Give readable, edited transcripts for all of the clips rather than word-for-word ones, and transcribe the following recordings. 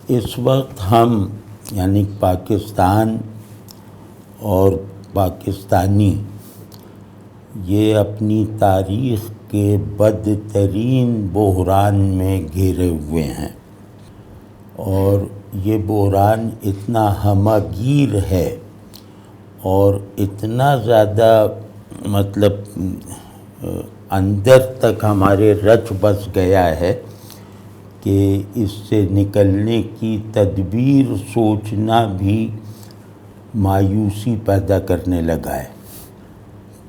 اس وقت ہم یعنی پاکستان اور پاکستانی یہ اپنی تاریخ کے بدترین بحران میں گھرے ہوئے ہیں، اور یہ بحران اتنا ہمہ گیر ہے اور اتنا زیادہ اندر تک ہمارے رچ بس گیا ہے کہ اس سے نکلنے کی تدبیر سوچنا بھی مایوسی پیدا کرنے لگا ہے۔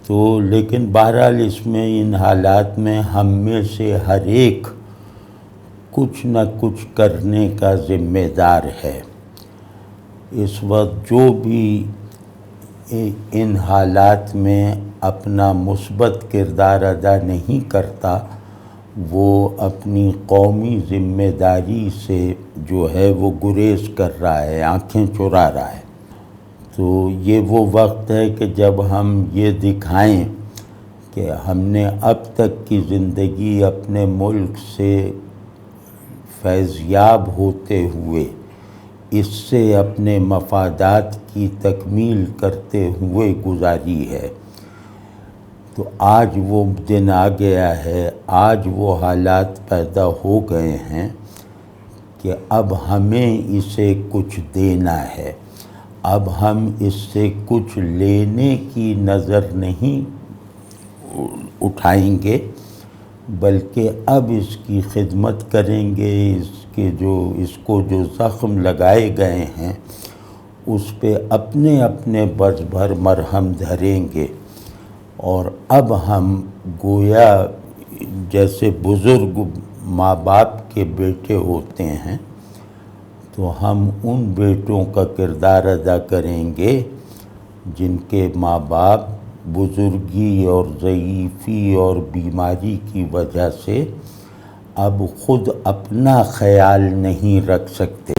تو لیکن بہرحال اس میں ان حالات میں ہم میں سے ہر ایک کچھ نہ کچھ کرنے کا ذمہ دار ہے۔ اس وقت جو بھی ان حالات میں اپنا مثبت کردار ادا نہیں کرتا، وہ اپنی قومی ذمہ داری سے جو ہے وہ گریز کر رہا ہے، آنکھیں چرا رہا ہے۔ تو یہ وہ وقت ہے کہ جب ہم یہ دکھائیں کہ ہم نے اب تک کی زندگی اپنے ملک سے فیضیاب ہوتے ہوئے اس سے اپنے مفادات کی تکمیل کرتے ہوئے گزاری ہے۔ تو آج وہ دن آ گیا ہے، آج وہ حالات پیدا ہو گئے ہیں کہ اب ہمیں اسے کچھ دینا ہے۔ اب ہم اس سے کچھ لینے کی نظر نہیں اٹھائیں گے، بلکہ اب اس کی خدمت کریں گے، اس کو جو زخم لگائے گئے ہیں اس پہ اپنے اپنے برس بھر مرہم دھریں گے۔ اور اب ہم گویا جیسے بزرگ ماں باپ کے بیٹے ہوتے ہیں، تو ہم ان بیٹوں کا کردار ادا کریں گے جن کے ماں باپ بزرگی اور ضعیفی اور بیماری کی وجہ سے اب خود اپنا خیال نہیں رکھ سکتے۔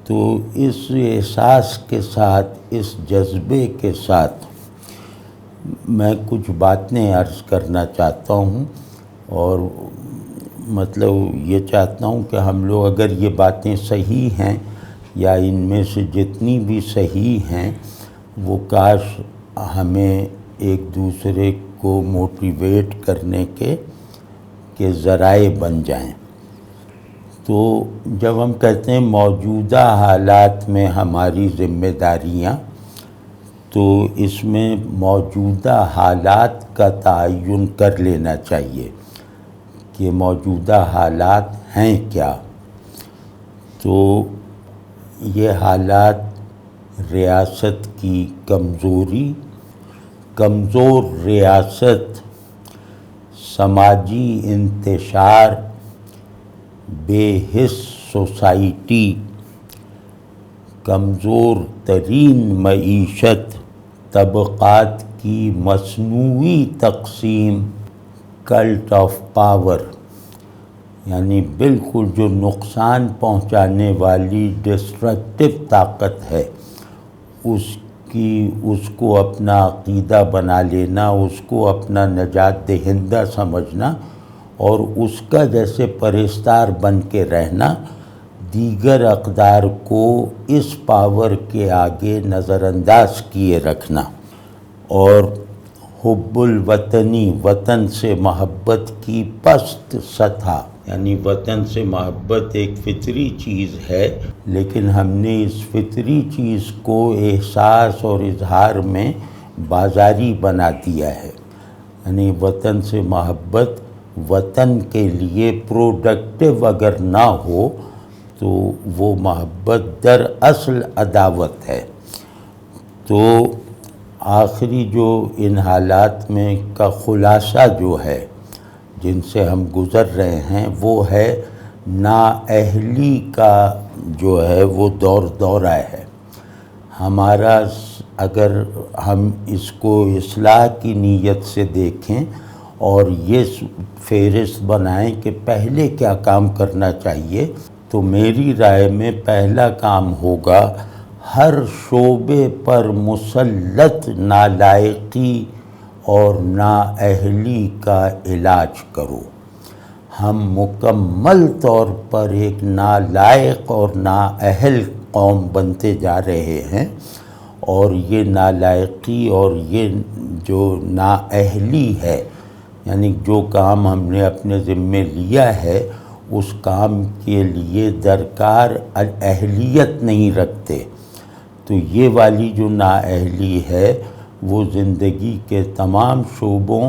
تو اس احساس کے ساتھ، اس جذبے کے ساتھ میں کچھ باتیں عرض کرنا چاہتا ہوں، اور یہ چاہتا ہوں کہ ہم لوگ اگر یہ باتیں صحیح ہیں یا ان میں سے جتنی بھی صحیح ہیں وہ کاش ہمیں ایک دوسرے کو موٹیویٹ کرنے کے ذرائع بن جائیں۔ تو جب ہم کہتے ہیں موجودہ حالات میں ہماری ذمہ داریاں، تو اس میں موجودہ حالات کا تعین کر لینا چاہیے کہ موجودہ حالات ہیں کیا۔ تو یہ حالات ریاست کی کمزوری، کمزور ریاست، سماجی انتشار، بے حس سوسائٹی، کمزور ترین معیشت، طبقات کی مصنوعی تقسیم، کلٹ آف پاور، یعنی بالکل جو نقصان پہنچانے والی ڈسٹرکٹیو طاقت ہے، اس کو اپنا عقیدہ بنا لینا، اس کو اپنا نجات دہندہ سمجھنا اور اس کا جیسے پرستار بن کے رہنا، دیگر اقدار کو اس پاور کے آگے نظر انداز کیے رکھنا، اور حب الوطنی، وطن سے محبت کی پست سطح، یعنی وطن سے محبت ایک فطری چیز ہے، لیکن ہم نے اس فطری چیز کو احساس اور اظہار میں بازاری بنا دیا ہے۔ یعنی وطن سے محبت وطن کے لیے پروڈکٹیو اگر نہ ہو تو وہ محبت در اصل عداوت ہے۔ تو آخری جو ان حالات میں کا خلاصہ جو ہے جن سے ہم گزر رہے ہیں، وہ ہے نااہلی کا جو ہے وہ دورہ ہے ہمارا۔ اگر ہم اس کو اصلاح کی نیت سے دیکھیں اور یہ فہرست بنائیں کہ پہلے کیا کام کرنا چاہیے، تو میری رائے میں پہلا کام ہوگا ہر شعبے پر مسلط نالائقی اور نااہلی کا علاج کرو۔ ہم مکمل طور پر ایک نالائق اور نااہل قوم بنتے جا رہے ہیں، اور یہ نالائقی اور یہ جو نااہلی ہے، یعنی جو کام ہم نے اپنے ذمے لیا ہے اس کام کے لیے درکار اہلیت نہیں رکھتے، تو یہ والی جو نااہلی ہے وہ زندگی کے تمام شعبوں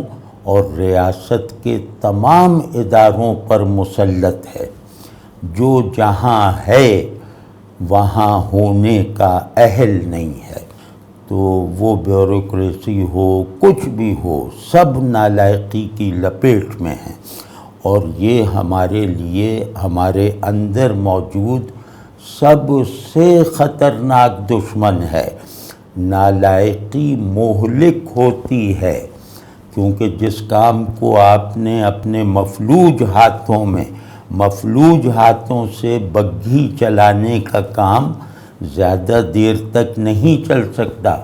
اور ریاست کے تمام اداروں پر مسلط ہے۔ جو جہاں ہے وہاں ہونے کا اہل نہیں ہے، تو وہ بیوروکریسی ہو کچھ بھی ہو، سب نالائقی کی لپیٹ میں ہیں، اور یہ ہمارے لیے ہمارے اندر موجود سب سے خطرناک دشمن ہے۔ نالائقی مہلک ہوتی ہے، کیونکہ جس کام کو آپ نے اپنے مفلوج ہاتھوں سے بگھی چلانے کا کام زیادہ دیر تک نہیں چل سکتا،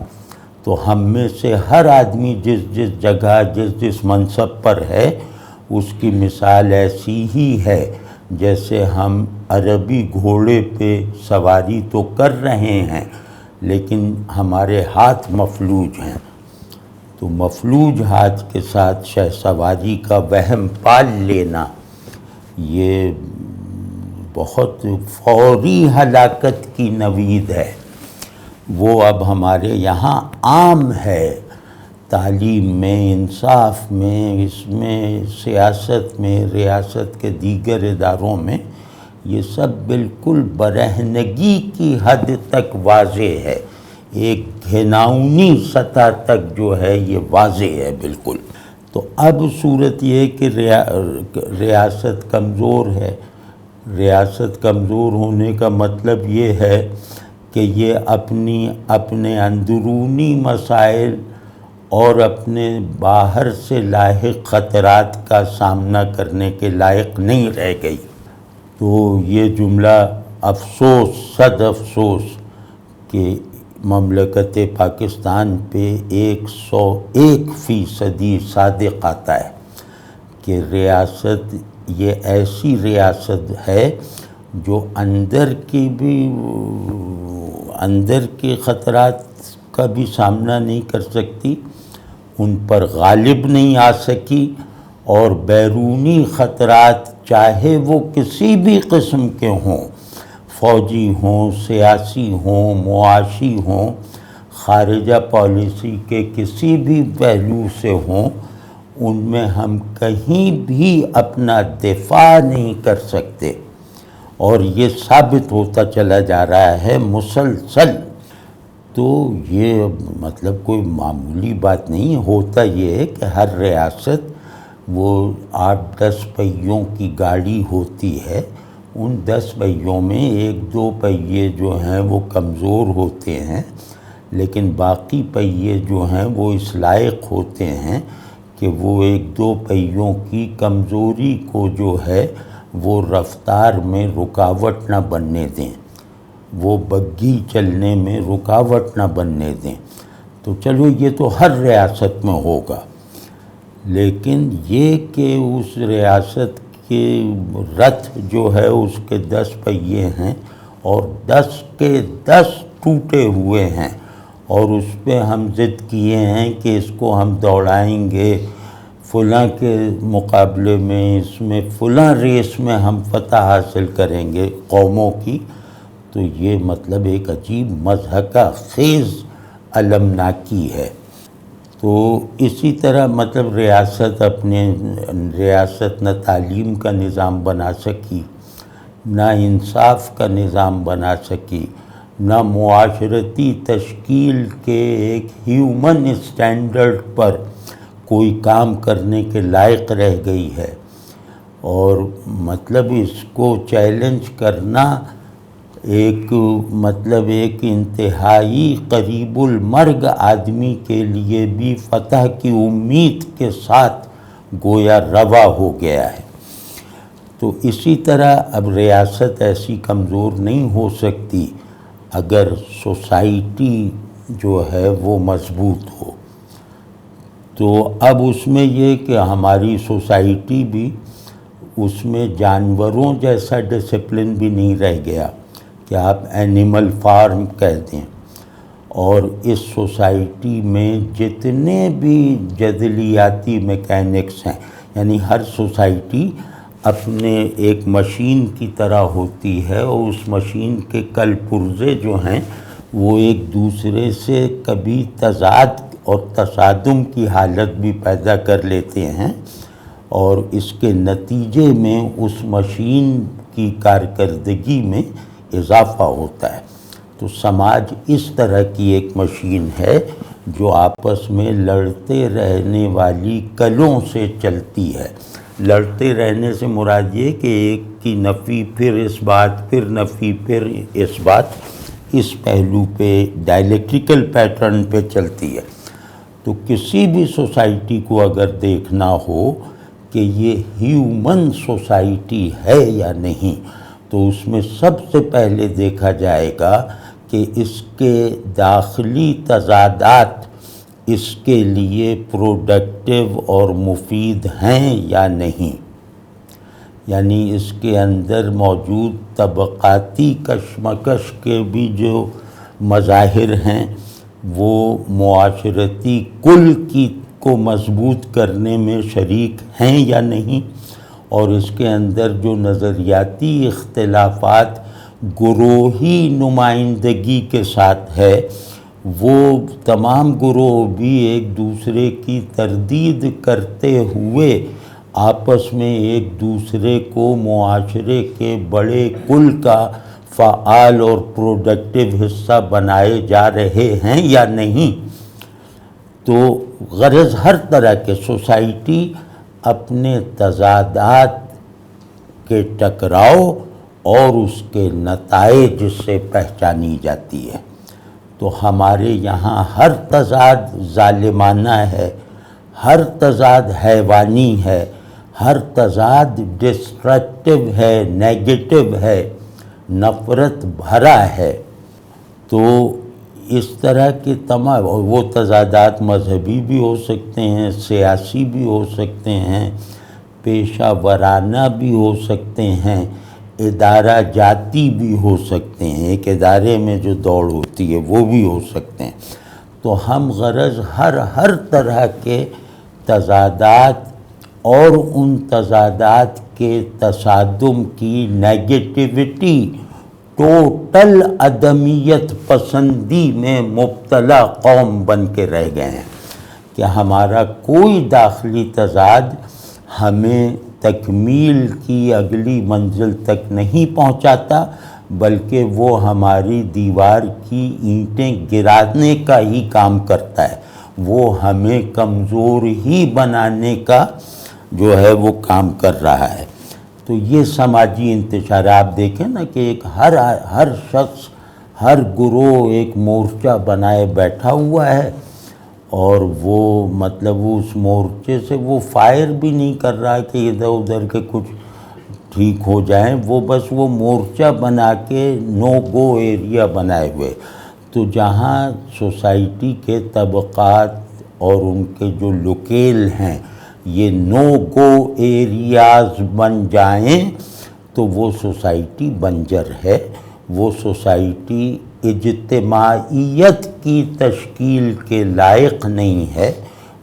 تو ہم میں سے ہر آدمی جس جگہ جس منصب پر ہے اس کی مثال ایسی ہی ہے جیسے ہم عربی گھوڑے پہ سواری تو کر رہے ہیں لیکن ہمارے ہاتھ مفلوج ہیں، تو مفلوج ہاتھ کے ساتھ شہ سواری کا وہم پال لینا یہ بہت فوری ہلاکت کی نوید ہے۔ وہ اب ہمارے یہاں عام ہے، تعلیم میں، انصاف میں، اس میں سیاست میں، ریاست کے دیگر اداروں میں، یہ سب بالکل برہنگی کی حد تک واضح ہے، ایک گھناؤنی سطح تک جو ہے یہ واضح ہے بالکل۔ تو اب صورت یہ کہ ریاست کمزور ہے۔ ریاست کمزور ہونے کا مطلب یہ ہے کہ یہ اپنے اندرونی مسائل اور اپنے باہر سے لاحق خطرات کا سامنا کرنے کے لائق نہیں رہ گئی۔ تو یہ جملہ افسوس، صد افسوس کہ مملکت پاکستان پہ 101% صادق آتا ہے کہ ریاست یہ ایسی ریاست ہے جو اندر کے خطرات کا بھی سامنا نہیں کر سکتی، ان پر غالب نہیں آ سکی، اور بیرونی خطرات چاہے وہ کسی بھی قسم کے ہوں، فوجی ہوں، سیاسی ہوں، معاشی ہوں، خارجہ پالیسی کے کسی بھی پہلو سے ہوں، ان میں ہم کہیں بھی اپنا دفاع نہیں کر سکتے، اور یہ ثابت ہوتا چلا جا رہا ہے مسلسل۔ تو یہ مطلب کوئی معمولی بات نہیں ہوتا، یہ ہے کہ ہر ریاست وہ 8-10 پہیوں کی گاڑی ہوتی ہے، ان 10 پہیوں میں 1-2 پہیے جو ہیں وہ کمزور ہوتے ہیں، لیکن باقی پہیے جو ہیں وہ اس لائق ہوتے ہیں کہ وہ 1-2 پہیوں کی کمزوری کو جو ہے وہ رفتار میں رکاوٹ نہ بننے دیں، وہ بگھی چلنے میں رکاوٹ نہ بننے دیں۔ تو چلو یہ تو ہر ریاست میں ہوگا، لیکن یہ کہ اس ریاست کے رتھ جو ہے اس کے 10 پہیے ہیں اور 10 کے 10 ٹوٹے ہوئے ہیں، اور اس پہ ہم ضد کیے ہیں کہ اس کو ہم دوڑائیں گے فلاں کے مقابلے میں، اس میں فلاں ریس میں ہم فتح حاصل کریں گے قوموں کی، تو یہ مطلب ایک عجیب مضحکہ خیز المناکی ہے۔ تو اسی طرح مطلب ریاست نہ تعلیم کا نظام بنا سکی، نہ انصاف کا نظام بنا سکی، نہ معاشرتی تشکیل کے ایک ہیومن اسٹینڈرڈ پر کوئی کام کرنے کے لائق رہ گئی ہے، اور مطلب اس کو چیلنج کرنا ایک انتہائی قریب المرگ آدمی کے لیے بھی فتح کی امید کے ساتھ گویا روا ہو گیا ہے۔ تو اسی طرح اب ریاست ایسی کمزور نہیں ہو سکتی اگر سوسائٹی جو ہے وہ مضبوط ہو۔ تو اب اس میں یہ کہ ہماری سوسائٹی بھی اس میں جانوروں جیسا ڈسپلن بھی نہیں رہ گیا کہ آپ اینیمل فارم کہہ دیں، اور اس سوسائٹی میں جتنے بھی جدلیاتی میکینکس ہیں، یعنی ہر سوسائٹی اپنے ایک مشین کی طرح ہوتی ہے، اور اس مشین کے کل پرزے جو ہیں وہ ایک دوسرے سے کبھی تضاد اور تصادم کی حالت بھی پیدا کر لیتے ہیں، اور اس کے نتیجے میں اس مشین کی کارکردگی میں اضافہ ہوتا ہے۔ تو سماج اس طرح کی ایک مشین ہے جو آپس میں لڑتے رہنے والی کلوں سے چلتی ہے۔ لڑتے رہنے سے مراد یہ کہ ایک کی نفی پھر اس بات، پھر نفی پھر اس بات، اس پہلو پہ ڈائلیکٹریکل پیٹرن پہ چلتی ہے۔ تو کسی بھی سوسائٹی کو اگر دیکھنا ہو کہ یہ ہیومن سوسائٹی ہے یا نہیں، تو اس میں سب سے پہلے دیکھا جائے گا کہ اس کے داخلی تضادات اس کے لیے پروڈکٹیو اور مفید ہیں یا نہیں، یعنی اس کے اندر موجود طبقاتی کشمکش کے بھی جو مظاہر ہیں وہ معاشرتی کل کو مضبوط کرنے میں شریک ہیں یا نہیں، اور اس کے اندر جو نظریاتی اختلافات گروہی نمائندگی کے ساتھ ہے، وہ تمام گروہ بھی ایک دوسرے کی تردید کرتے ہوئے آپس میں ایک دوسرے کو معاشرے کے بڑے کل کا فعال اور پروڈکٹیو حصہ بنائے جا رہے ہیں یا نہیں۔ تو غرض ہر طرح کے سوسائٹی اپنے تضادات کے ٹکراؤ اور اس کے نتائج سے پہچانی جاتی ہے۔ تو ہمارے یہاں ہر تضاد ظالمانہ ہے، ہر تضاد حیوانی ہے، ہر تضاد ڈسٹرکٹیو ہے، نیگیٹو ہے، نفرت بھرا ہے۔ تو اس طرح کے تمام وہ تضادات مذہبی بھی ہو سکتے ہیں، سیاسی بھی ہو سکتے ہیں، پیشہ ورانہ بھی ہو سکتے ہیں، ادارہ جاتی بھی ہو سکتے ہیں، ایک ادارے میں جو دوڑ ہوتی ہے وہ بھی ہو سکتے ہیں۔ تو ہم غرض ہر طرح کے تضادات اور ان تضادات کے تصادم کی نیگیٹیوٹی، ٹوٹل عدمیت پسندی میں مبتلا قوم بن کے رہ گئے ہیں کہ ہمارا کوئی داخلی تضاد ہمیں تکمیل کی اگلی منزل تک نہیں پہنچاتا، بلکہ وہ ہماری دیوار کی اینٹیں گرانے کا ہی کام کرتا ہے، وہ ہمیں کمزور ہی بنانے کا جو ہے وہ کام کر رہا ہے۔ تو یہ سماجی انتشار آپ دیکھیں نا کہ ایک ہر شخص، ہر گروہ ایک مورچہ بنائے بیٹھا ہوا ہے، اور وہ مطلب اس مورچے سے وہ فائر بھی نہیں کر رہا کہ ادھر ادھر کے کچھ ٹھیک ہو جائیں، وہ بس وہ مورچہ بنا کے نو گو ایریا بنائے ہوئے۔ تو جہاں سوسائٹی کے طبقات اور ان کے جو لوکیل ہیں یہ نو گو ایریاز بن جائیں تو وہ سوسائٹی بنجر ہے، وہ سوسائٹی اجتماعیت کی تشکیل کے لائق نہیں ہے،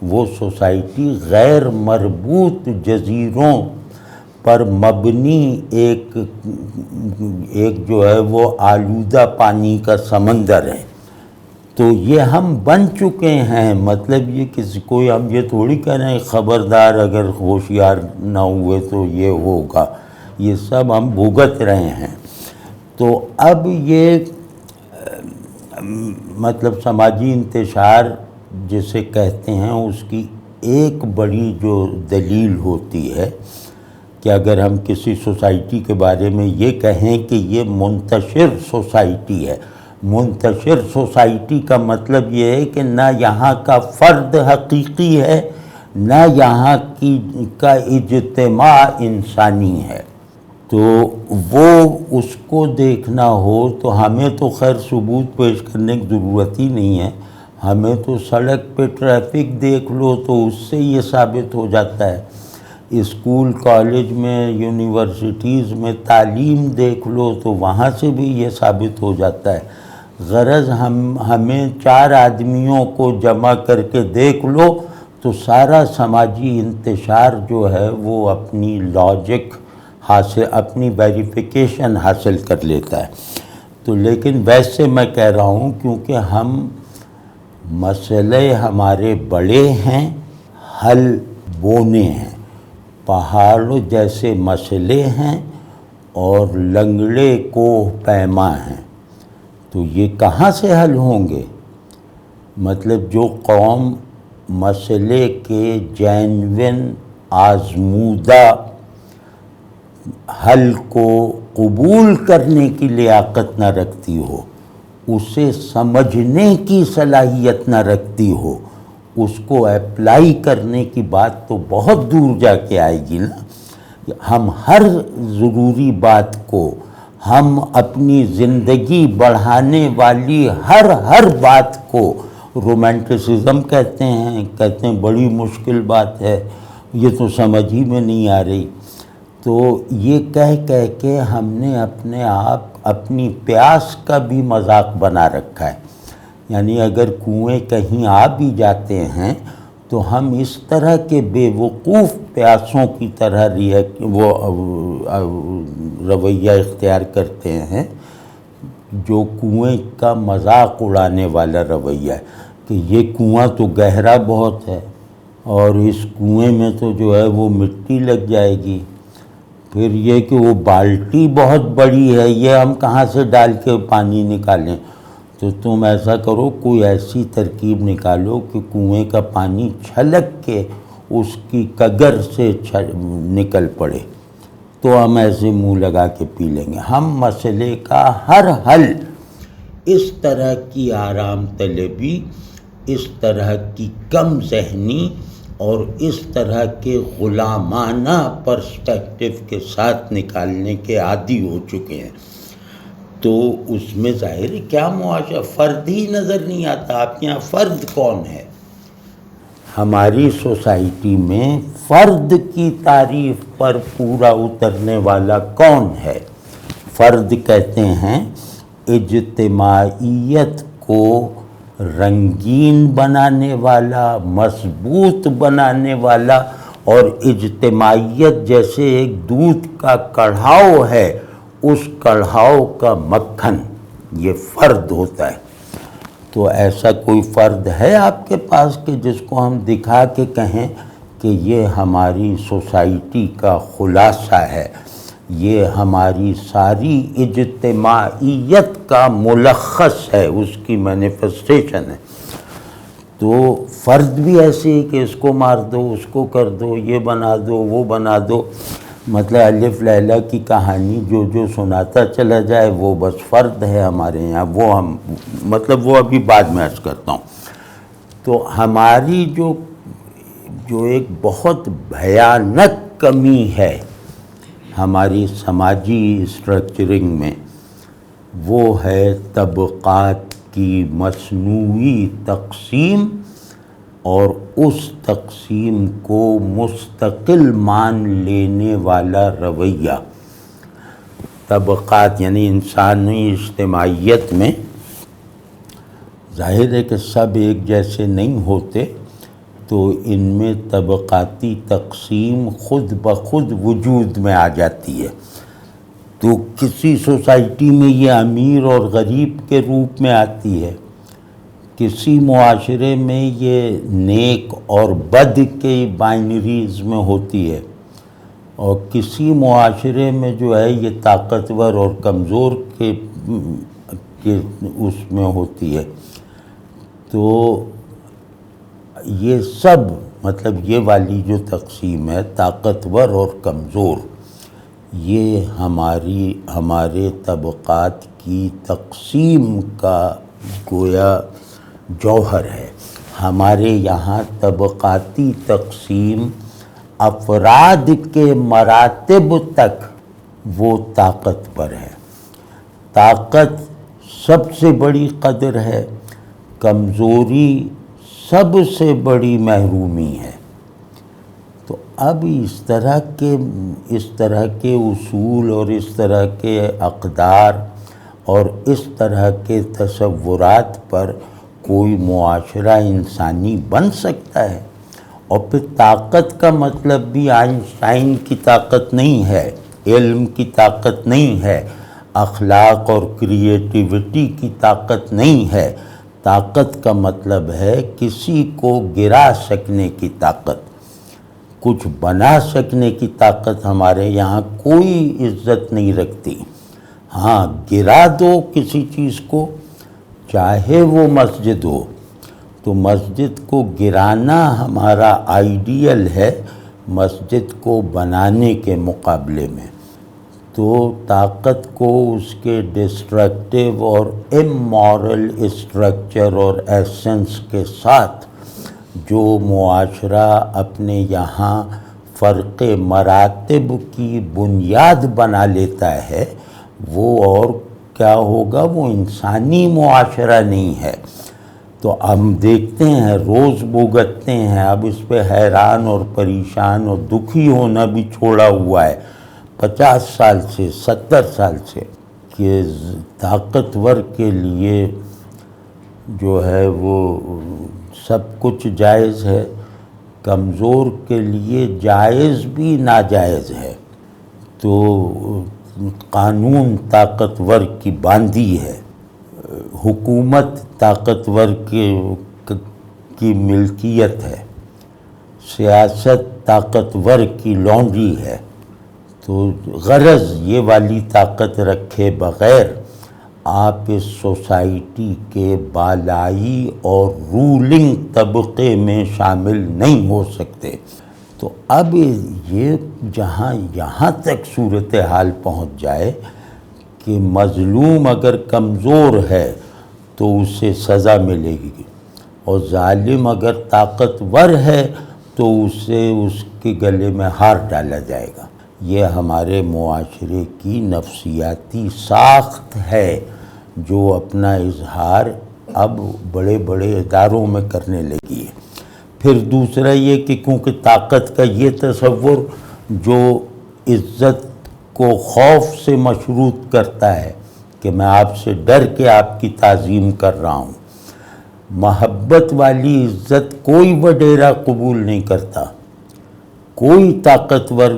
وہ سوسائٹی غیر مربوط جزیروں پر مبنی ایک جو ہے وہ آلودہ پانی کا سمندر ہے۔ تو یہ ہم بن چکے ہیں، مطلب یہ کسی کوئی ہم یہ تھوڑی کہہ رہے ہیں خبردار اگر ہوشیار نہ ہوئے تو یہ ہوگا، یہ سب ہم بھگت رہے ہیں۔ تو اب یہ مطلب سماجی انتشار جسے کہتے ہیں اس کی ایک بڑی جو دلیل ہوتی ہے کہ اگر ہم کسی سوسائٹی کے بارے میں یہ کہیں کہ یہ منتشر سوسائٹی ہے، منتشر سوسائٹی کا مطلب یہ ہے کہ نہ یہاں کا فرد حقیقی ہے، نہ یہاں کا اجتماع انسانی ہے۔ تو وہ اس کو دیکھنا ہو تو ہمیں تو خیر ثبوت پیش کرنے کی ضرورت ہی نہیں ہے، ہمیں تو سڑک پہ ٹریفک دیکھ لو تو اس سے یہ ثابت ہو جاتا ہے، اسکول کالج میں یونیورسٹیز میں تعلیم دیکھ لو تو وہاں سے بھی یہ ثابت ہو جاتا ہے۔ غرض ہمیں 4 آدمیوں کو جمع کر کے دیکھ لو تو سارا سماجی انتشار جو ہے وہ اپنی لاجک حاصل، اپنی ویریفیکیشن حاصل کر لیتا ہے۔ تو لیکن ویسے میں کہہ رہا ہوں کیونکہ مسئلے ہمارے بڑے ہیں، حل بونے ہیں، پہاڑوں جیسے مسئلے ہیں اور لنگڑے کوہ پیما ہیں، تو یہ کہاں سے حل ہوں گے؟ مطلب جو قوم مسئلے کے جینوین آزمودہ حل کو قبول کرنے کی لیاقت نہ رکھتی ہو، اسے سمجھنے کی صلاحیت نہ رکھتی ہو، اس کو اپلائی کرنے کی بات تو بہت دور جا کے آئے گی نا۔ ہم ہر ضروری بات کو، ہم اپنی زندگی بڑھانے والی ہر بات کو رومانٹسزم کہتے ہیں بڑی مشکل بات ہے، یہ تو سمجھ ہی میں نہیں آ رہی۔ تو یہ کہہ کے ہم نے اپنے آپ اپنی پیاس کا بھی مذاق بنا رکھا ہے۔ یعنی اگر کنویں کہیں آ بھی جاتے ہیں تو ہم اس طرح کے بے وقوف پیاسوں کی طرح رویہ اختیار کرتے ہیں جو کنویں کا مذاق اڑانے والا رویہ ہے کہ یہ کنواں تو گہرا بہت ہے اور اس کنویں میں تو جو ہے وہ مٹی لگ جائے گی، پھر یہ کہ وہ بالٹی بہت بڑی ہے، یہ ہم کہاں سے ڈال کے پانی نکالیں؟ تو تم ایسا کرو، کوئی ایسی ترکیب نکالو کہ کنویں کا پانی چھلک کے اس کی کگر سے نکل پڑے، تو ہم ایسے منہ لگا کے پی لیں گے۔ ہم مسئلے کا ہر حل اس طرح کی آرام طلبی، اس طرح کی کم ذہنی اور اس طرح کے غلامانہ پرسپیکٹو کے ساتھ نکالنے کے عادی ہو چکے ہیں۔ تو اس میں ظاہر کیا معاشرہ، فرد ہی نظر نہیں آتا۔ آپ کے یہاں فرد کون ہے؟ ہماری سوسائٹی میں فرد کی تعریف پر پورا اترنے والا کون ہے؟ فرد کہتے ہیں اجتماعیت کو رنگین بنانے والا، مضبوط بنانے والا، اور اجتماعیت جیسے ایک دودھ کا کڑھاؤ ہے، اس کڑھاؤ کا مکھن، یہ فرد ہوتا ہے۔ تو ایسا کوئی فرد ہے آپ کے پاس کہ جس کو ہم دکھا کے کہیں کہ یہ ہماری سوسائٹی کا خلاصہ ہے، یہ ہماری ساری اجتماعیت کا ملخص ہے، اس کی مینیفسٹیشن ہے؟ تو فرد بھی ایسے ہی کہ اس کو مار دو، اس کو کر دو، یہ بنا دو، وہ بنا دو، مطلب الف لیلہ کی کہانی جو سناتا چلا جائے وہ بس فرد ہے ہمارے یہاں۔ وہ ہم مطلب وہ ابھی بعد میں عرض کرتا ہوں۔ تو ہماری جو ایک بہت بھیانک کمی ہے ہماری سماجی اسٹرکچرنگ میں، وہ ہے طبقات کی مصنوعی تقسیم اور اس تقسیم کو مستقل مان لینے والا رویہ۔ طبقات یعنی انسانی اجتماعیت میں ظاہر ہے کہ سب ایک جیسے نہیں ہوتے، تو ان میں طبقاتی تقسیم خود بخود وجود میں آ جاتی ہے۔ تو کسی سوسائٹی میں یہ امیر اور غریب کے روپ میں آتی ہے، کسی معاشرے میں یہ نیک اور بد کے بائنریز میں ہوتی ہے، اور کسی معاشرے میں جو ہے یہ طاقتور اور کمزور کے اس میں ہوتی ہے۔ تو یہ سب مطلب یہ والی جو تقسیم ہے طاقتور اور کمزور، یہ ہمارے طبقات کی تقسیم کا گویا جوہر ہے۔ ہمارے یہاں طبقاتی تقسیم افراد کے مراتب تک وہ طاقت پر ہے۔ طاقت سب سے بڑی قدر ہے، کمزوری سب سے بڑی محرومی ہے۔ تو اب اس طرح کے اصول اور اس طرح کے اقدار اور اس طرح کے تصورات پر کوئی معاشرہ انسانی بن سکتا ہے؟ اور پھر طاقت کا مطلب بھی آئنسٹائن کی طاقت نہیں ہے، علم کی طاقت نہیں ہے، اخلاق اور کریٹیوٹی کی طاقت نہیں ہے۔ طاقت کا مطلب ہے کسی کو گرا سکنے کی طاقت، کچھ بنا سکنے کی طاقت ہمارے یہاں کوئی عزت نہیں رکھتی۔ ہاں، گرا دو کسی چیز کو، چاہے وہ مسجد ہو، تو مسجد کو گرانا ہمارا آئیڈیل ہے مسجد کو بنانے کے مقابلے میں۔ تو طاقت کو اس کے ڈسٹرکٹیو اور امورل اسٹرکچر اور ایسنس کے ساتھ جو معاشرہ اپنے یہاں فرق مراتب کی بنیاد بنا لیتا ہے، وہ اور کیا ہوگا، وہ انسانی معاشرہ نہیں ہے۔ تو ہم دیکھتے ہیں، روز بھگتتے ہیں، اب اس پہ حیران اور پریشان اور دکھی ہونا بھی چھوڑا ہوا ہے 50 سال سے 70 سال سے، کہ طاقتور کے لیے جو ہے وہ سب کچھ جائز ہے، کمزور کے لیے جائز بھی ناجائز ہے۔ تو قانون طاقتور کی باندھی ہے، حکومت طاقتور کی ملکیت ہے، سیاست طاقتور کی لانڈری ہے۔ تو غرض یہ والی طاقت رکھے بغیر آپ اس سوسائٹی کے بالائی اور رولنگ طبقے میں شامل نہیں ہو سکتے۔ تو اب یہ یہاں تک صورتحال پہنچ جائے کہ مظلوم اگر کمزور ہے تو اسے سزا ملے گی، اور ظالم اگر طاقتور ہے تو اسے اس کے گلے میں ہار ڈالا جائے گا۔ یہ ہمارے معاشرے کی نفسیاتی ساخت ہے جو اپنا اظہار اب بڑے بڑے اداروں میں کرنے لگی ہے۔ پھر دوسرا یہ کہ کیونکہ طاقت کا یہ تصور جو عزت کو خوف سے مشروط کرتا ہے کہ میں آپ سے ڈر کے آپ کی تعظیم کر رہا ہوں، محبت والی عزت کوئی وڈیرا قبول نہیں کرتا، کوئی طاقتور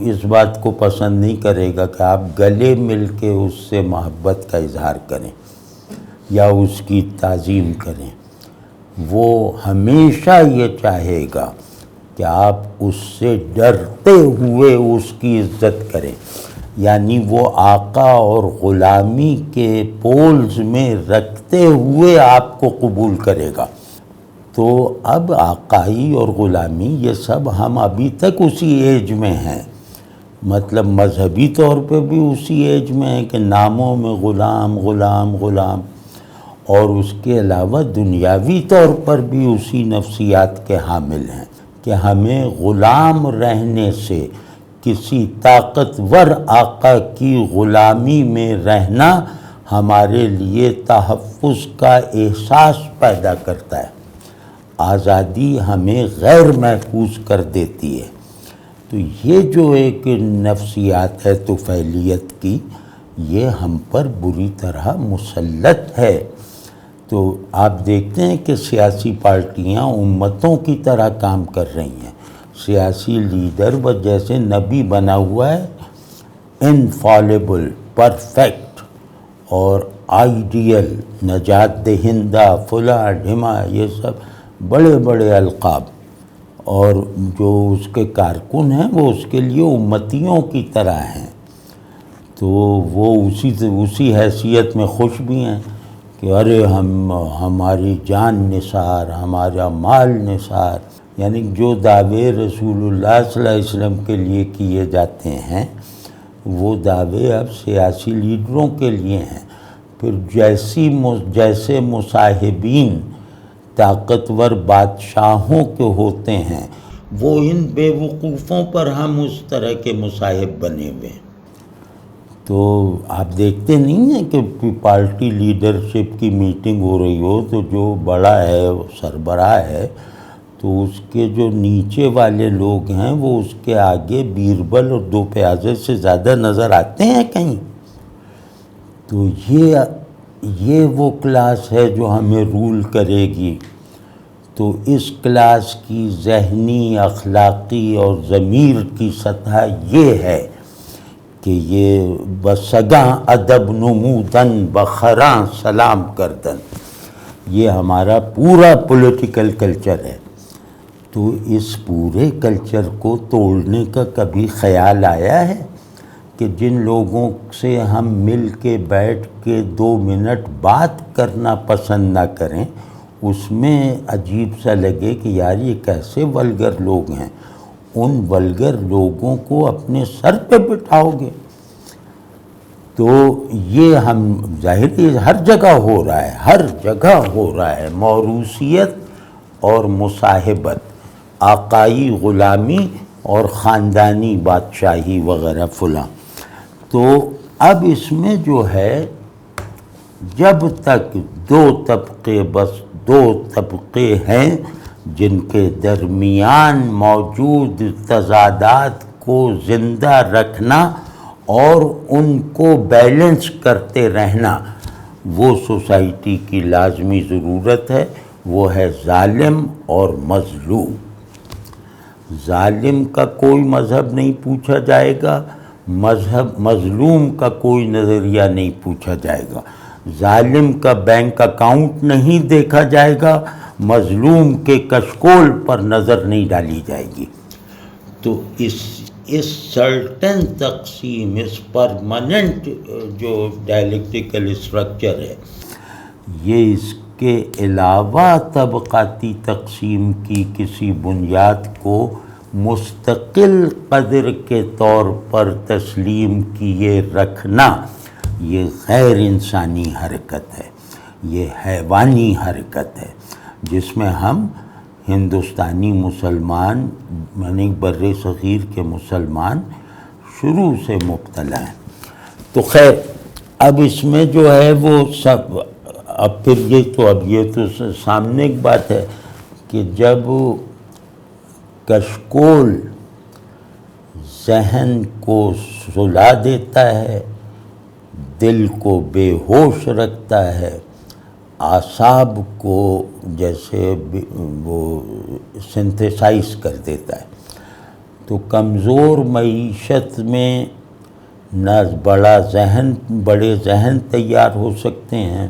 اس بات کو پسند نہیں کرے گا کہ آپ گلے مل کے اس سے محبت کا اظہار کریں یا اس کی تعظیم کریں۔ وہ ہمیشہ یہ چاہے گا کہ آپ اس سے ڈرتے ہوئے اس کی عزت کریں، یعنی وہ آقا اور غلامی کے پولز میں رکھتے ہوئے آپ کو قبول کرے گا۔ تو اب آقائی اور غلامی یہ سب ہم ابھی تک اسی ایج میں ہیں، مطلب مذہبی طور پہ بھی اسی ایج میں ہیں کہ ناموں میں غلام غلام غلام، اور اس کے علاوہ دنیاوی طور پر بھی اسی نفسیات کے حامل ہیں کہ ہمیں غلام رہنے سے، کسی طاقتور آقا کی غلامی میں رہنا ہمارے لیے تحفظ کا احساس پیدا کرتا ہے، آزادی ہمیں غیر محفوظ کر دیتی ہے۔ تو یہ جو ایک نفسیات ہے طفیلیت کی، یہ ہم پر بری طرح مسلط ہے۔ تو آپ دیکھتے ہیں کہ سیاسی پارٹیاں امتوں کی طرح کام کر رہی ہیں، سیاسی لیڈر وہ جیسے نبی بنا ہوا ہے، انفالیبل، پرفیکٹ اور آئیڈیل، نجات دہندہ، فلاں ڈھما، یہ سب بڑے بڑے القاب، اور جو اس کے کارکن ہیں وہ اس کے لیے امتیوں کی طرح ہیں۔ تو وہ اسی حیثیت میں خوش بھی ہیں کہ ارے ہماری جان نثار، ہمارا مال نثار، یعنی جو دعوے رسول اللہ صلی اللہ علیہ وسلم کے لیے کیے جاتے ہیں وہ دعوے اب سیاسی لیڈروں کے لیے ہیں۔ پھر جیسے مصاحبین طاقتور بادشاہوں کے ہوتے ہیں، وہ ان بے وقوفوں پر ہم اس طرح کے مصاحب بنے ہوئے ہیں۔ تو آپ دیکھتے نہیں ہیں کہ پارٹی لیڈرشپ کی میٹنگ ہو رہی ہو تو جو بڑا ہے سربراہ ہے تو اس کے جو نیچے والے لوگ ہیں وہ اس کے آگے بیربل اور 2 پیازے سے زیادہ نظر آتے ہیں کہیں؟ تو یہ وہ کلاس ہے جو ہمیں رول کرے گی۔ تو اس کلاس کی ذہنی، اخلاقی اور ضمیر کی سطح یہ ہے کہ یہ بسگاں ادب نمودن بخراں سلام کردن، یہ ہمارا پورا پولیٹیکل کلچر ہے۔ تو اس پورے کلچر کو توڑنے کا کبھی خیال آیا ہے کہ جن لوگوں سے ہم مل کے بیٹھ کے 2 منٹ بات کرنا پسند نہ کریں، اس میں عجیب سا لگے کہ یار یہ کیسے ولگر لوگ ہیں، ان ولگر لوگوں کو اپنے سر پہ بٹھاؤ گے؟ تو یہ ہم ظاہر ہر جگہ ہو رہا ہے، ہر جگہ ہو رہا ہے، موروثیت اور مصاحبت، آقائی غلامی اور خاندانی بادشاہی وغیرہ فلاں۔ تو اب اس میں جو ہے جب تک 2 طبقے، بس 2 طبقے ہیں جن کے درمیان موجود تضادات کو زندہ رکھنا اور ان کو بیلنس کرتے رہنا، وہ سوسائٹی کی لازمی ضرورت ہے، وہ ہے ظالم اور مظلوم۔ ظالم کا کوئی مذہب نہیں پوچھا جائے گا، مظلوم کا کوئی نظریہ نہیں پوچھا جائے گا، ظالم کا بینک اکاؤنٹ نہیں دیکھا جائے گا، مظلوم کے کشکول پر نظر نہیں ڈالی جائے گی۔ تو اس سرٹن تقسیم، اس پرماننٹ جو ڈائلیکٹیکل اسٹرکچر ہے، یہ اس کے علاوہ طبقاتی تقسیم کی کسی بنیاد کو مستقل قدر کے طور پر تسلیم کیے رکھنا، یہ غیر انسانی حرکت ہے، یہ حیوانی حرکت ہے، جس میں ہم ہندوستانی مسلمان، یعنی بر صغیر کے مسلمان شروع سے مبتلا ہیں۔ تو خیر اب اس میں جو ہے وہ سب، اب پھر یہ تو سامنے ایک بات ہے کہ جب کشکول ذہن کو سلا دیتا ہے، دل کو بے ہوش رکھتا ہے، اعصاب کو جیسے وہ سنتھیسائز کر دیتا ہے، تو کمزور معیشت میں نہ بڑے ذہن تیار ہو سکتے ہیں،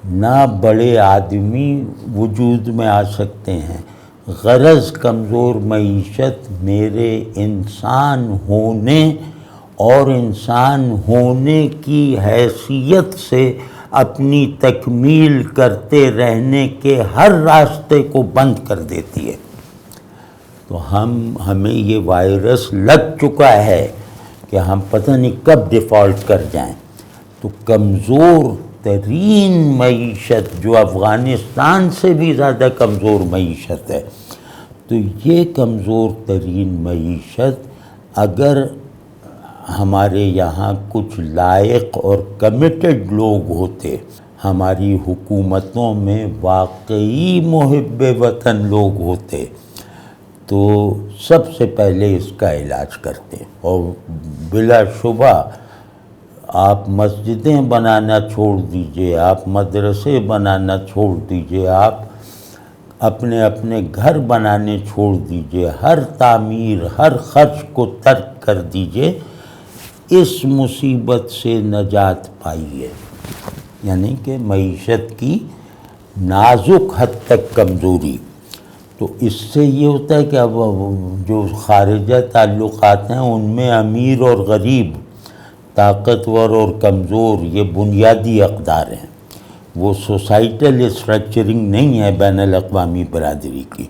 نہ بڑے آدمی وجود میں آ سکتے ہیں۔ غرض کمزور معیشت میرے انسان ہونے اور انسان ہونے کی حیثیت سے اپنی تکمیل کرتے رہنے کے ہر راستے کو بند کر دیتی ہے۔ تو ہمیں یہ وائرس لگ چکا ہے کہ ہم پتہ نہیں کب ڈیفالٹ کر جائیں۔ تو کمزور ترین معیشت جو افغانستان سے بھی زیادہ کمزور معیشت ہے، تو یہ کمزور ترین معیشت اگر ہمارے یہاں کچھ لائق اور کمیٹڈ لوگ ہوتے، ہماری حکومتوں میں واقعی محب وطن لوگ ہوتے، تو سب سے پہلے اس کا علاج کرتے، اور بلا شبہ آپ مسجدیں بنانا چھوڑ دیجئے، آپ مدرسے بنانا چھوڑ دیجئے، آپ اپنے گھر بنانے چھوڑ دیجئے، ہر تعمیر، ہر خرچ کو ترک کر دیجئے، اس مصیبت سے نجات پائیے، یعنی کہ معیشت کی نازک حد تک کمزوری۔ تو اس سے یہ ہوتا ہے کہ اب جو خارجہ تعلقات ہیں ان میں امیر اور غریب، طاقتور اور کمزور، یہ بنیادی اقدار ہیں، وہ سوسائٹل اسٹرکچرنگ نہیں ہے بین الاقوامی برادری کی۔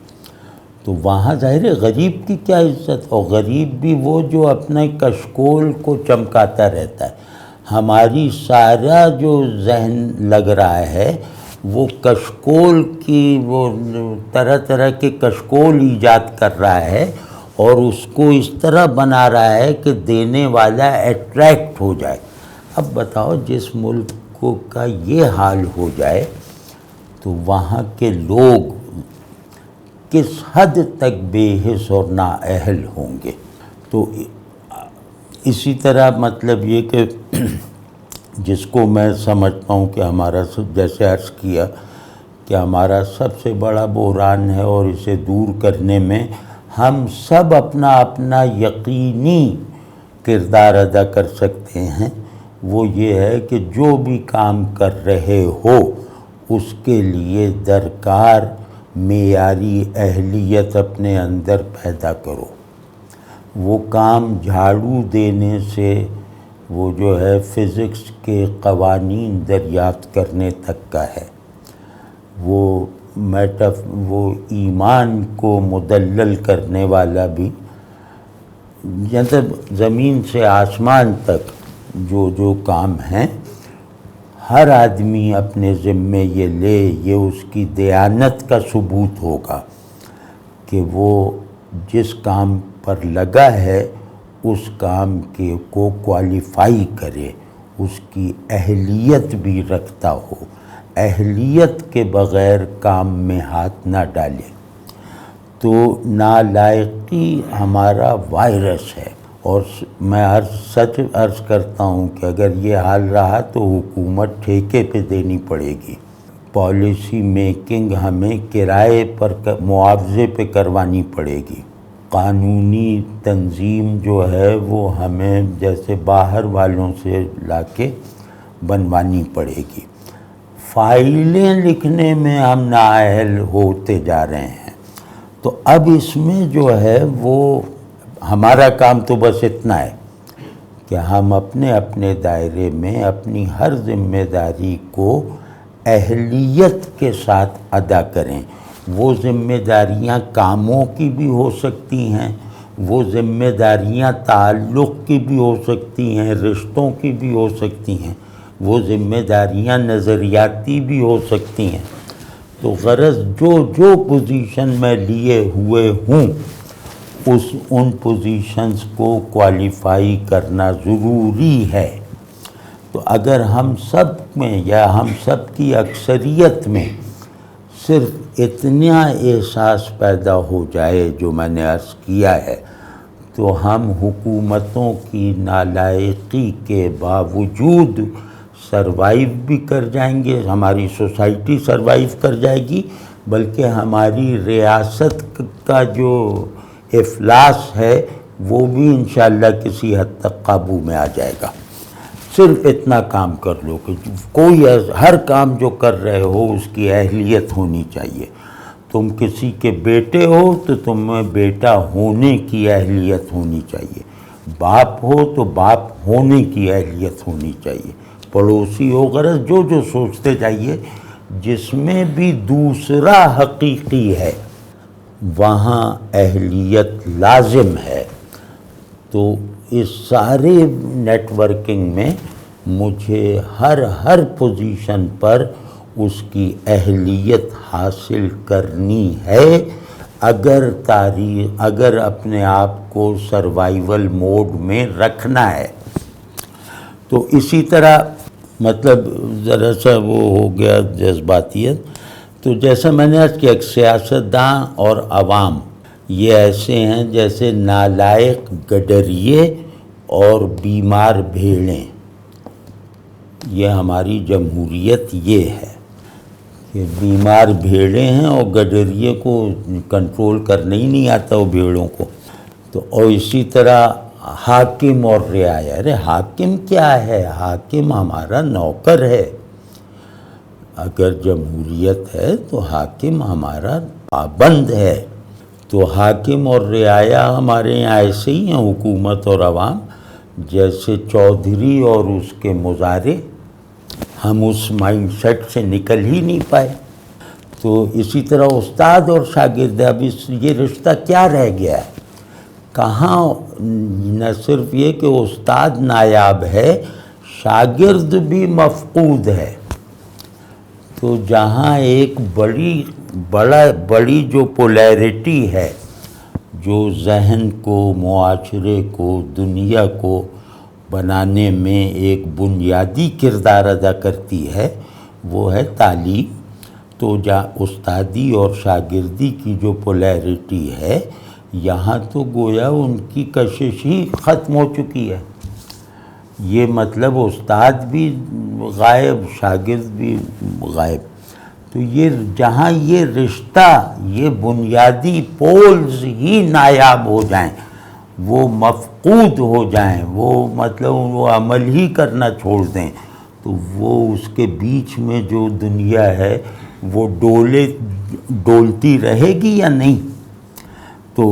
تو وہاں ظاہر ہے غریب کی کیا عزت، اور غریب بھی وہ جو اپنے کشکول کو چمکاتا رہتا ہے۔ ہماری سارا جو ذہن لگ رہا ہے وہ کشکول کی، وہ طرح طرح کے کشکول ایجاد کر رہا ہے اور اس کو اس طرح بنا رہا ہے کہ دینے والا اٹریکٹ ہو جائے۔ اب بتاؤ جس ملک کا یہ حال ہو جائے تو وہاں کے لوگ کس حد تک بے حس اور نااہل ہوں گے۔ تو اسی طرح مطلب یہ کہ جس کو میں سمجھتا ہوں کہ ہمارا جیسے عرض کیا کہ ہمارا سب سے بڑا بحران ہے اور اسے دور کرنے میں ہم سب اپنا اپنا یقینی کردار ادا کر سکتے ہیں، وہ یہ ہے کہ جو بھی کام کر رہے ہو اس کے لیے درکار معیاری اہلیت اپنے اندر پیدا کرو۔ وہ کام جھاڑو دینے سے وہ جو ہے فزکس کے قوانین دریافت کرنے تک کا ہے، وہ ایمان کو مدلل کرنے والا بھی، مطلب زمین سے آسمان تک جو کام ہیں، ہر آدمی اپنے ذمے یہ لے، یہ اس کی دیانت کا ثبوت ہوگا کہ وہ جس کام پر لگا ہے اس کام کو کوالیفائی کرے، اس کی اہلیت بھی رکھتا ہو، اہلیت کے بغیر کام میں ہاتھ نہ ڈالے۔ تو نالائقی ہمارا وائرس ہے، اور میں سچ عرض کرتا ہوں کہ اگر یہ حال رہا تو حکومت ٹھیکے پہ دینی پڑے گی، پالیسی میکنگ ہمیں کرائے پر معاوضے پہ کروانی پڑے گی، قانونی تنظیم جو ہے وہ ہمیں جیسے باہر والوں سے لا کے بنوانی پڑے گی۔ فائلیں لکھنے میں ہم نااہل ہوتے جا رہے ہیں، تو اب اس میں جو ہے وہ ہمارا کام تو بس اتنا ہے کہ ہم اپنے اپنے دائرے میں اپنی ہر ذمہ داری کو اہلیت کے ساتھ ادا کریں۔ وہ ذمہ داریاں کاموں کی بھی ہو سکتی ہیں، وہ ذمہ داریاں تعلق کی بھی ہو سکتی ہیں، رشتوں کی بھی ہو سکتی ہیں، وہ ذمہ داریاں نظریاتی بھی ہو سکتی ہیں۔ تو غرض جو پوزیشن میں لیے ہوئے ہوں ان پوزیشنز کو کوالیفائی کرنا ضروری ہے۔ تو اگر ہم سب میں یا ہم سب کی اکثریت میں صرف اتنا احساس پیدا ہو جائے جو میں نے عرض کیا ہے، تو ہم حکومتوں کی نالائقی کے باوجود سروائیو بھی کر جائیں گے، ہماری سوسائٹی سروائیو کر جائے گی، بلکہ ہماری ریاست کا جو افلاس ہے وہ بھی انشاءاللہ کسی حد تک قابو میں آ جائے گا۔ صرف اتنا کام کر لو کہ کوئی ہر کام جو کر رہے ہو اس کی اہلیت ہونی چاہیے۔ تم کسی کے بیٹے ہو تو تمہیں بیٹا ہونے کی اہلیت ہونی چاہیے، باپ ہو تو باپ ہونے کی اہلیت ہونی چاہیے، پڑوسی ہو، غرض جو سوچتے جائیے جس میں بھی دوسرا حقیقی ہے وہاں اہلیت لازم ہے۔ تو اس سارے نیٹ ورکنگ میں مجھے ہر پوزیشن پر اس کی اہلیت حاصل کرنی ہے، اگر اپنے آپ کو سروائیول موڈ میں رکھنا ہے۔ تو اسی طرح مطلب ذرا سا وہ ہو گیا جذباتیت، تو جیسا میں نے عرض کیا کہ سیاستداں اور عوام یہ ایسے ہیں جیسے نالائق گڈریے اور بیمار بھیڑیں۔ یہ ہماری جمہوریت یہ ہے کہ بیمار بھیڑیں ہیں اور گڈریے کو کنٹرول کرنے ہی نہیں آتا وہ بھیڑوں کو۔ تو اور اسی طرح حاکم اور رعایا، ارے حاکم کیا ہے؟ حاکم ہمارا نوکر ہے۔ اگر جمہوریت ہے تو حاکم ہمارا پابند ہے۔ تو حاکم اور رعایا ہمارے یہاں ایسے ہی ہیں، حکومت اور عوام، جیسے چودھری اور اس کے مظاہرے۔ ہم اس مائنڈ سیٹ سے نکل ہی نہیں پائے۔ تو اسی طرح استاد اور شاگرد، اب یہ رشتہ کیا رہ گیا ہے؟ کہاں نہ صرف یہ کہ استاد نایاب ہے، شاگرد بھی مفقود ہے۔ تو جہاں ایک بڑی جو پولیرٹی ہے جو ذہن کو، معاشرے کو، دنیا کو بنانے میں ایک بنیادی کردار ادا کرتی ہے، وہ ہے تعلیم۔ تو استادی اور شاگردی کی جو پولیرٹی ہے، یہاں تو گویا ان کی کشش ہی ختم ہو چکی ہے۔ یہ مطلب استاد بھی غائب، شاگرد بھی غائب۔ تو یہ جہاں یہ رشتہ، یہ بنیادی پولز ہی نایاب ہو جائیں، وہ مفقود ہو جائیں، وہ مطلب وہ عمل ہی کرنا چھوڑ دیں، تو وہ اس کے بیچ میں جو دنیا ہے وہ ڈولتی رہے گی یا نہیں؟ تو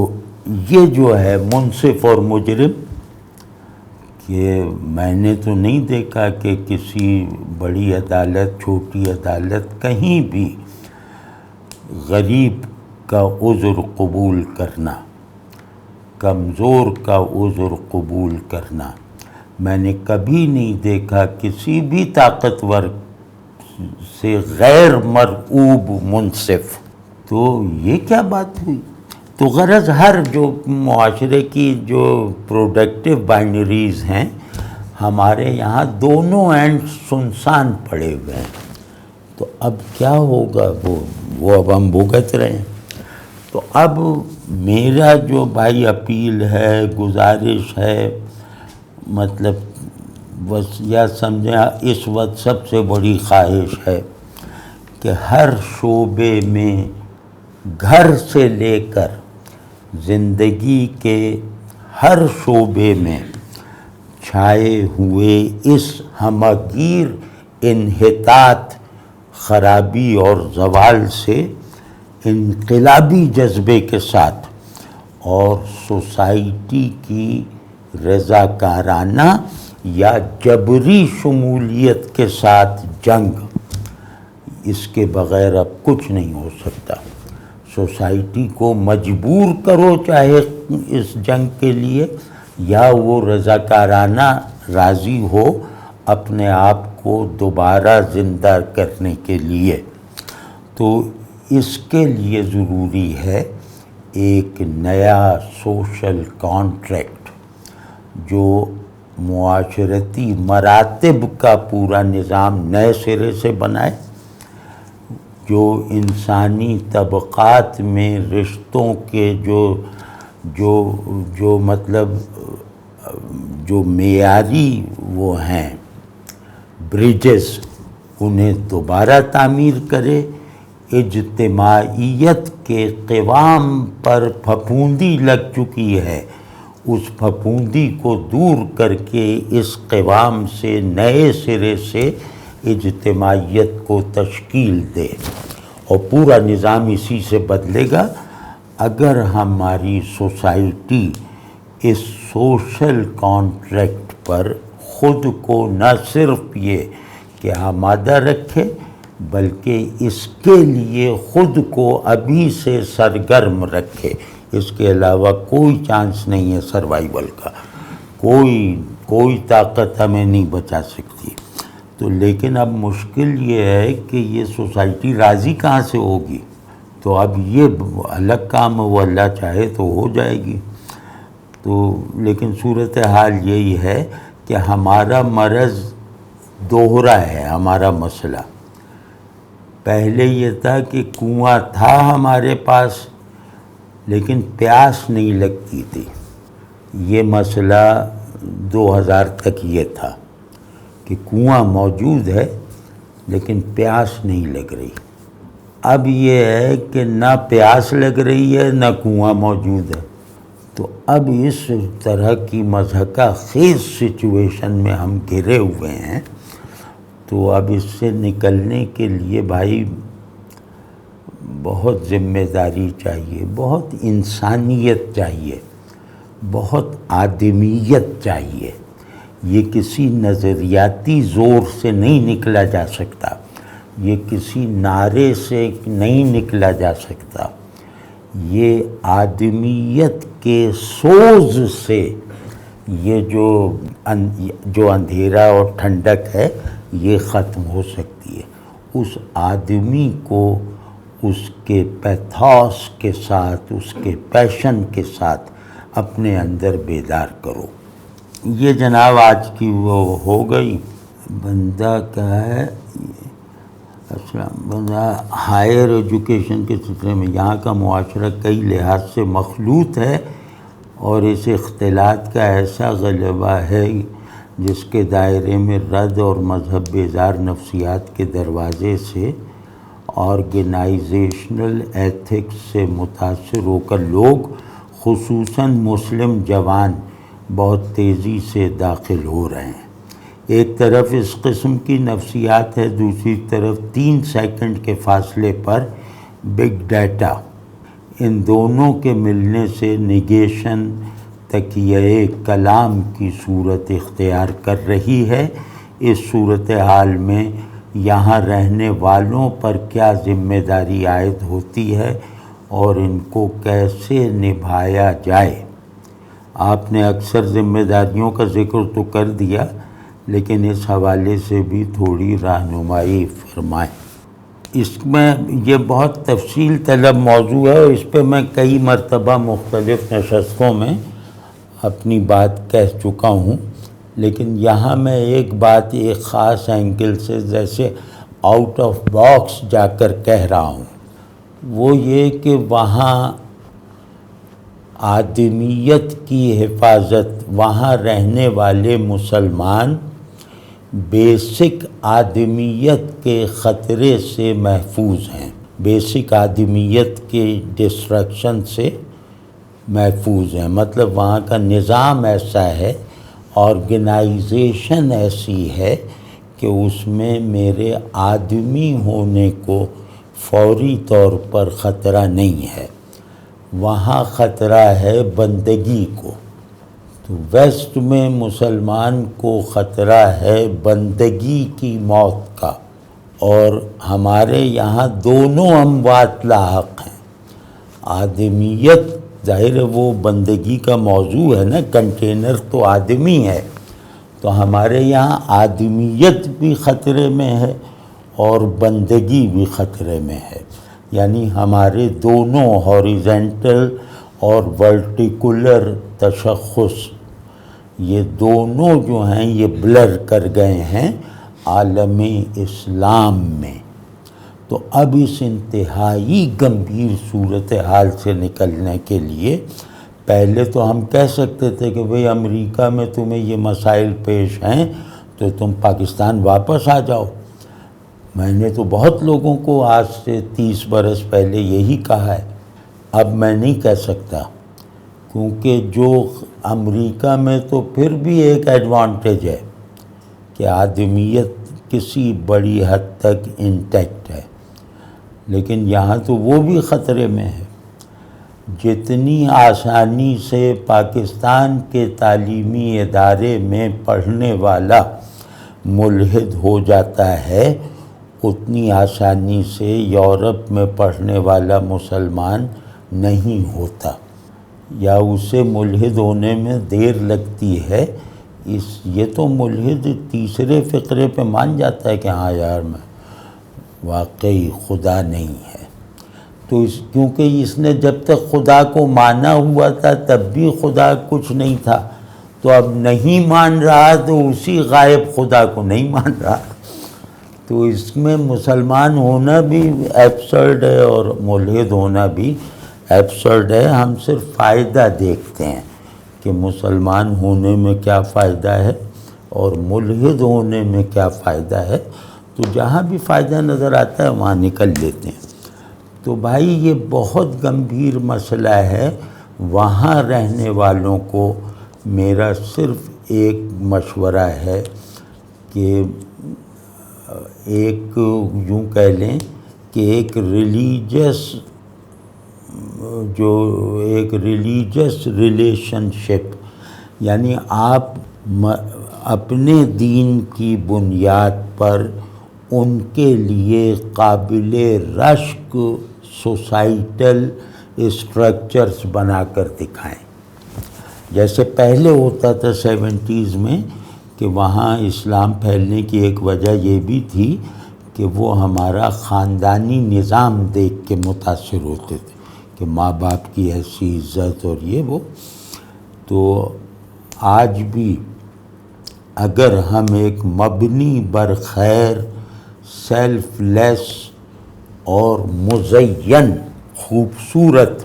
یہ جو ہے منصف اور مجرم، کہ میں نے تو نہیں دیکھا کہ کسی بڑی عدالت، چھوٹی عدالت، کہیں بھی غریب کا عذر قبول کرنا، کمزور کا عذر قبول کرنا، میں نے کبھی نہیں دیکھا کسی بھی طاقتور سے غیر مرعوب منصف۔ تو یہ کیا بات ہوئی؟ تو غرض ہر جو معاشرے کی جو پروڈکٹیو بائنریز ہیں، ہمارے یہاں دونوں اینڈ سنسان پڑے ہوئے ہیں۔ تو اب کیا ہوگا، وہ اب ہم بھگت رہے ہیں۔ تو اب میرا جو بھائی اپیل ہے، گزارش ہے، مطلب بس یا سمجھیں اس وقت سب سے بڑی خواہش ہے کہ ہر شعبے میں، گھر سے لے کر زندگی کے ہر شعبے میں چھائے ہوئے اس ہمگیر انحطاط، خرابی اور زوال سے انقلابی جذبے کے ساتھ اور سوسائٹی کی رضاکارانہ یا جبری شمولیت کے ساتھ جنگ، اس کے بغیر اب کچھ نہیں ہو سکتا۔ سوسائٹی کو مجبور کرو چاہے اس جنگ کے لیے، یا وہ رضاکارانہ راضی ہو اپنے آپ کو دوبارہ زندہ کرنے کے لیے۔ تو اس کے لیے ضروری ہے ایک نیا سوشل کانٹریکٹ جو معاشرتی مراتب کا پورا نظام نئے سرے سے بنائے، جو انسانی طبقات میں رشتوں کے جو مطلب جو معیاری وہ ہیں بریجز، انہیں دوبارہ تعمیر کرے، اجتماعیت کے قوام پر پھپھوندی لگ چکی ہے، اس پھپھوندی کو دور کر کے اس قوام سے نئے سرے سے اجتماعیت کو تشکیل دے، اور پورا نظام اسی سے بدلے گا اگر ہماری سوسائٹی اس سوشل کانٹریکٹ پر خود کو نہ صرف یہ کہ آمادہ رکھے، بلکہ اس کے لیے خود کو ابھی سے سرگرم رکھے۔ اس کے علاوہ کوئی چانس نہیں ہے سروائیول کا، کوئی طاقت ہمیں نہیں بچا سکتی۔ تو لیکن اب مشکل یہ ہے کہ یہ سوسائٹی راضی کہاں سے ہوگی؟ تو اب یہ الگ کام ہے، وہ اللہ چاہے تو ہو جائے گی۔ تو لیکن صورتحال یہی ہے کہ ہمارا مرض دوہرا ہے، ہمارا مسئلہ۔ پہلے یہ تھا کہ کنواں تھا ہمارے پاس لیکن پیاس نہیں لگتی تھی، یہ مسئلہ 2000 تک یہ تھا کہ کنواں موجود ہے لیکن پیاس نہیں لگ رہی۔ اب یہ ہے کہ نہ پیاس لگ رہی ہے نہ کنواں موجود ہے۔ تو اب اس طرح کی مضحکہ خیز سچویشن میں ہم گھرے ہوئے ہیں۔ تو اب اس سے نکلنے کے لیے بھائی بہت ذمہ داری چاہیے، بہت انسانیت چاہیے، بہت آدمیت چاہیے۔ یہ کسی نظریاتی زور سے نہیں نکلا جا سکتا، یہ کسی نعرے سے نہیں نکلا جا سکتا، یہ آدمیت کے سوز سے، یہ جو اندھیرا اور ٹھنڈک ہے یہ ختم ہو سکتی ہے۔ اس آدمی کو اس کے پیتھوس کے ساتھ، اس کے پیشن کے ساتھ اپنے اندر بیدار کرو۔ یہ جناب آج کی وہ ہو گئی۔ بندہ کیا ہے؟ السلام ہائر ایجوکیشن کے سلسلے میں یہاں کا معاشرہ کئی لحاظ سے مخلوط ہے، اور اس اختلاط کا ایسا غلبہ ہے جس کے دائرے میں رد اور مذہب بیزار نفسیات کے دروازے سے آرگنائزیشنل ایتھکس سے متاثر ہو کر لوگ، خصوصاً مسلم جوان، بہت تیزی سے داخل ہو رہے ہیں۔ ایک طرف اس قسم کی نفسیات ہے، دوسری طرف 3 سیکنڈ کے فاصلے پر بگ ڈیٹا۔ ان دونوں کے ملنے سے نیگیشن تکیہ کلام کی صورت اختیار کر رہی ہے۔ اس صورتحال میں یہاں رہنے والوں پر کیا ذمہ داری عائد ہوتی ہے اور ان کو کیسے نبھایا جائے؟ آپ نے اکثر ذمہ داریوں کا ذکر تو کر دیا، لیکن اس حوالے سے بھی تھوڑی رہنمائی فرمائیں۔ اس میں یہ بہت تفصیل طلب موضوع ہے، اور اس پہ میں کئی مرتبہ مختلف نشستوں میں اپنی بات کہہ چکا ہوں، لیکن یہاں میں ایک بات ایک خاص اینگل سے جیسے آؤٹ آف باکس جا کر کہہ رہا ہوں، وہ یہ کہ وہاں آدمیت کی حفاظت، وہاں رہنے والے مسلمان بیسک آدمیت کے خطرے سے محفوظ ہیں، بیسک آدمیت کے ڈسٹرکشن سے محفوظ ہیں۔ مطلب وہاں کا نظام ایسا ہے، آرگنائزیشن ایسی ہے کہ اس میں میرے آدمی ہونے کو فوری طور پر خطرہ نہیں ہے، وہاں خطرہ ہے بندگی کو۔ تو ویسٹ میں مسلمان کو خطرہ ہے بندگی کی موت کا، اور ہمارے یہاں دونوں اموات لاحق ہیں۔ آدمیت ظاہر ہے وہ بندگی کا موضوع ہے نا، کنٹینر تو آدمی ہے، تو ہمارے یہاں آدمیت بھی خطرے میں ہے اور بندگی بھی خطرے میں ہے، یعنی ہمارے دونوں ہاریزنٹل اور ورٹیکولر تشخص، یہ دونوں جو ہیں یہ بلر کر گئے ہیں عالم اسلام میں۔ تو اب اس انتہائی گمبھیر صورتحال سے نکلنے کے لیے پہلے تو ہم کہہ سکتے تھے کہ بھئی امریکہ میں تمہیں یہ مسائل پیش ہیں تو تم پاکستان واپس آ جاؤ۔ میں نے تو بہت لوگوں کو آج سے 30 برس پہلے یہی کہا ہے، اب میں نہیں کہہ سکتا، کیونکہ جو امریکہ میں تو پھر بھی ایک ایڈوانٹیج ہے کہ آدمیت کسی بڑی حد تک انٹیکٹ ہے، لیکن یہاں تو وہ بھی خطرے میں ہے۔ جتنی آسانی سے پاکستان کے تعلیمی ادارے میں پڑھنے والا ملحد ہو جاتا ہے، اتنی آسانی سے یورپ میں پڑھنے والا مسلمان نہیں ہوتا، یا اسے ملحد ہونے میں دیر لگتی ہے۔ یہ تو ملحد تیسرے فقرے پہ مان جاتا ہے کہ ہاں یار میں واقعی خدا نہیں ہے، تو کیونکہ اس نے جب تک خدا کو مانا ہوا تھا تب بھی خدا کچھ نہیں تھا، تو اب نہیں مان رہا تو اسی غائب خدا کو نہیں مان رہا، تو اس میں مسلمان ہونا بھی ایبسرڈ ہے اور ملحد ہونا بھی ایبسرڈ ہے۔ ہم صرف فائدہ دیکھتے ہیں کہ مسلمان ہونے میں کیا فائدہ ہے اور ملحد ہونے میں کیا فائدہ ہے، تو جہاں بھی فائدہ نظر آتا ہے وہاں نکل لیتے ہیں۔ تو بھائی یہ بہت گمبھیر مسئلہ ہے۔ وہاں رہنے والوں کو میرا صرف ایک مشورہ ہے کہ ایک یوں کہہ لیں کہ ایک ریلیجس ریلیشن شپ، یعنی آپ اپنے دین کی بنیاد پر ان کے لیے قابل رشک سوسائٹل اسٹرکچرز بنا کر دکھائیں۔ جیسے پہلے ہوتا تھا 70s میں کہ وہاں اسلام پھیلنے کی ایک وجہ یہ بھی تھی کہ وہ ہمارا خاندانی نظام دیکھ کے متاثر ہوتے تھے کہ ماں باپ کی ایسی عزت اور یہ وہ۔ تو آج بھی اگر ہم ایک مبنی بر خیر سیلف لیس اور مزین، خوبصورت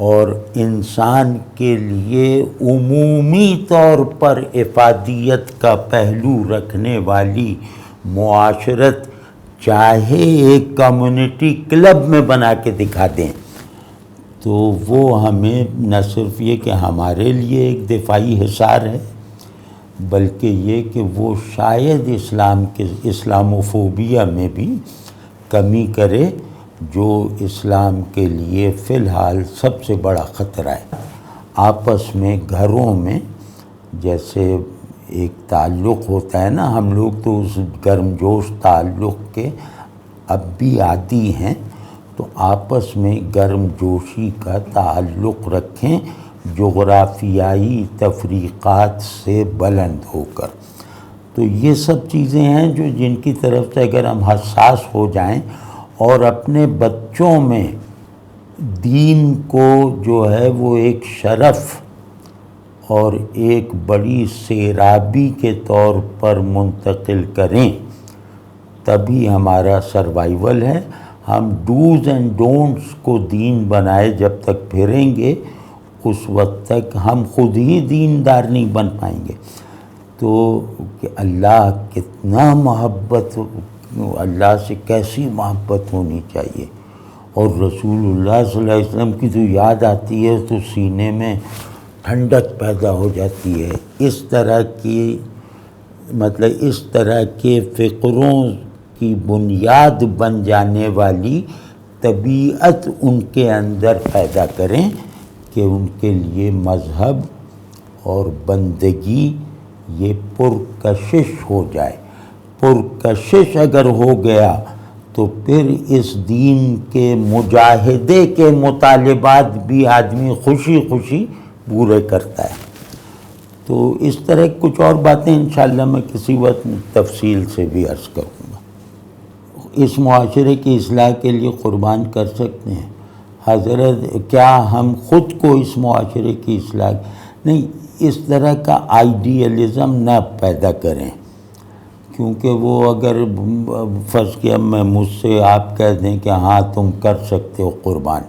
اور انسان کے لیے عمومی طور پر افادیت کا پہلو رکھنے والی معاشرت چاہے ایک کمیونٹی کلب میں بنا کے دکھا دیں تو وہ ہمیں نہ صرف یہ کہ ہمارے لیے ایک دفاعی حصار ہے، بلکہ یہ کہ وہ شاید اسلاموفوبیا میں بھی کمی کرے جو اسلام کے لیے فی الحال سب سے بڑا خطرہ ہے۔ آپس میں گھروں میں جیسے ایک تعلق ہوتا ہے نا، ہم لوگ تو اس گرم جوش تعلق کے اب بھی عادی ہیں، تو آپس میں گرم جوشی کا تعلق رکھیں جغرافیائی تفریقات سے بلند ہو کر۔ تو یہ سب چیزیں ہیں جو جن کی طرف سے اگر ہم حساس ہو جائیں اور اپنے بچوں میں دین کو جو ہے وہ ایک شرف اور ایک بڑی سیرابی کے طور پر منتقل کریں تبھی ہمارا سروائیول ہے۔ ہم ڈوز اینڈ ڈونٹس کو دین بنائے جب تک پھریں گے اس وقت تک ہم خود ہی دیندار نہیں بن پائیں گے۔ تو کہ اللہ کتنا محبت، اللہ سے کیسی محبت ہونی چاہیے، اور رسول اللہ صلی اللہ علیہ وسلم کی تو یاد آتی ہے تو سینے میں ٹھنڈک پیدا ہو جاتی ہے۔ اس طرح کے فکروں کی بنیاد بن جانے والی طبیعت ان کے اندر پیدا کریں کہ ان کے لیے مذہب اور بندگی یہ پرکشش ہو جائے۔ پرکشش اگر ہو گیا تو پھر اس دین کے مجاہدے کے مطالبات بھی آدمی خوشی خوشی پورے کرتا ہے۔ تو اس طرح کچھ اور باتیں انشاءاللہ میں کسی وقت تفصیل سے بھی عرض کروں گا۔ اس معاشرے کی اصلاح کے لیے قربان کر سکتے ہیں حضرت، کیا ہم خود کو اس معاشرے کی اصلاح نہیں، اس طرح کا آئیڈیلزم نہ پیدا کریں، کیونکہ وہ اگر فرض کیا میں مجھ سے آپ کہہ دیں کہ ہاں تم کر سکتے ہو قربان،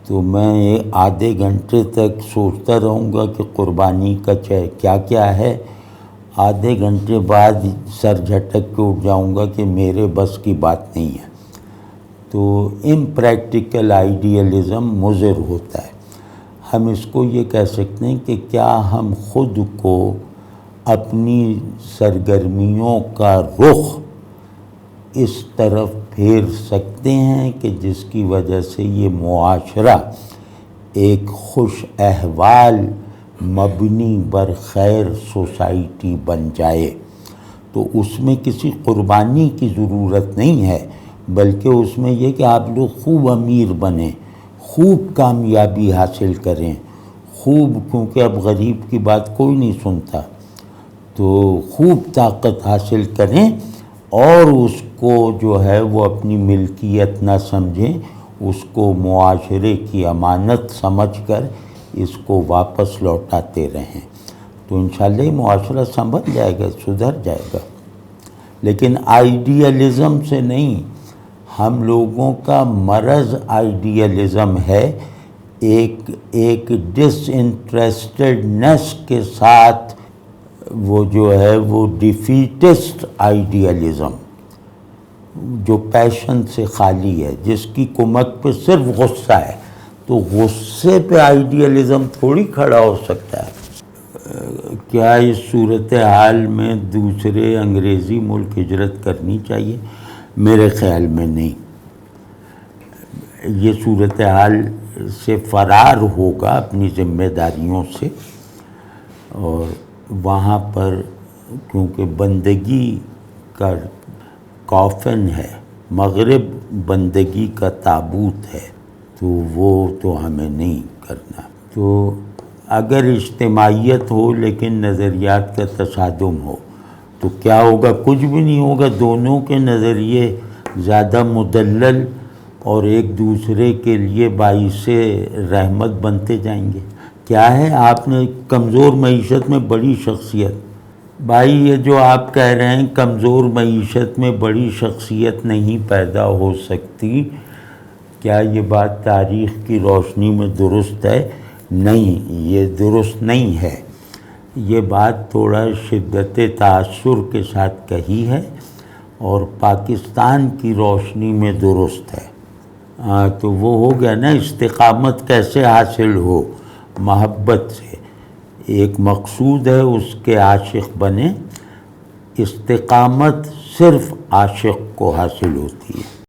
تو میں آدھے گھنٹے تک سوچتا رہوں گا کہ قربانی کا کیا کیا ہے، آدھے گھنٹے بعد سر جھٹک کے اٹھ جاؤں گا کہ میرے بس کی بات نہیں ہے۔ تو امپریکٹیکل آئیڈیلزم مضر ہوتا ہے۔ ہم اس کو یہ کہہ سکتے ہیں کہ کیا ہم خود کو اپنی سرگرمیوں کا رخ اس طرف پھیر سکتے ہیں کہ جس کی وجہ سے یہ معاشرہ ایک خوش احوال مبنی بر خیر سوسائٹی بن جائے۔ تو اس میں کسی قربانی کی ضرورت نہیں ہے، بلکہ اس میں یہ کہ آپ لوگ خوب امیر بنیں، خوب کامیابی حاصل کریں، خوب، کیونکہ اب غریب کی بات کوئی نہیں سنتا، تو خوب طاقت حاصل کریں اور اس کو جو ہے وہ اپنی ملکیت نہ سمجھیں، اس کو معاشرے کی امانت سمجھ کر اس کو واپس لوٹاتے رہیں، تو انشاءاللہ یہ معاشرہ سنبھل جائے گا، سدھر جائے گا۔ لیکن آئیڈیلزم سے نہیں، ہم لوگوں کا مرض آئیڈیلزم ہے، ایک ڈس انٹرسٹڈنس کے ساتھ وہ جو ہے وہ ڈیفیٹسٹ آئیڈیلزم جو پیشن سے خالی ہے، جس کی کمک پہ صرف غصہ ہے، تو غصے پہ آئیڈیلزم تھوڑی کھڑا ہو سکتا ہے۔ کیا اس صورتحال میں دوسرے انگریزی ملک ہجرت کرنی چاہیے؟ میرے خیال میں نہیں۔ یہ صورتحال سے فرار ہوگا اپنی ذمہ داریوں سے، اور وہاں پر کیونکہ بندگی کا کافن ہے، مغرب بندگی کا تابوت ہے، تو وہ تو ہمیں نہیں کرنا۔ تو اگر اجتماعیت ہو لیکن نظریات کا تصادم ہو تو کیا ہوگا؟ کچھ بھی نہیں ہوگا، دونوں کے نظریے زیادہ مدلل اور ایک دوسرے کے لیے باعث رحمت بنتے جائیں گے۔ کیا ہے، آپ نے کمزور معیشت میں بڑی شخصیت بھائی یہ جو آپ کہہ رہے ہیں کمزور معیشت میں بڑی شخصیت نہیں پیدا ہو سکتی، کیا یہ بات تاریخ کی روشنی میں درست ہے؟ نہیں، یہ درست نہیں ہے۔ یہ بات تھوڑا شدت تاثر کے ساتھ کہی ہے اور پاکستان کی روشنی میں درست ہے۔ تو وہ ہو گیا نا، استقامت کیسے حاصل ہو؟ محبت سے۔ ایک مقصود ہے، اس کے عاشق بنے۔ استقامت صرف عاشق کو حاصل ہوتی ہے۔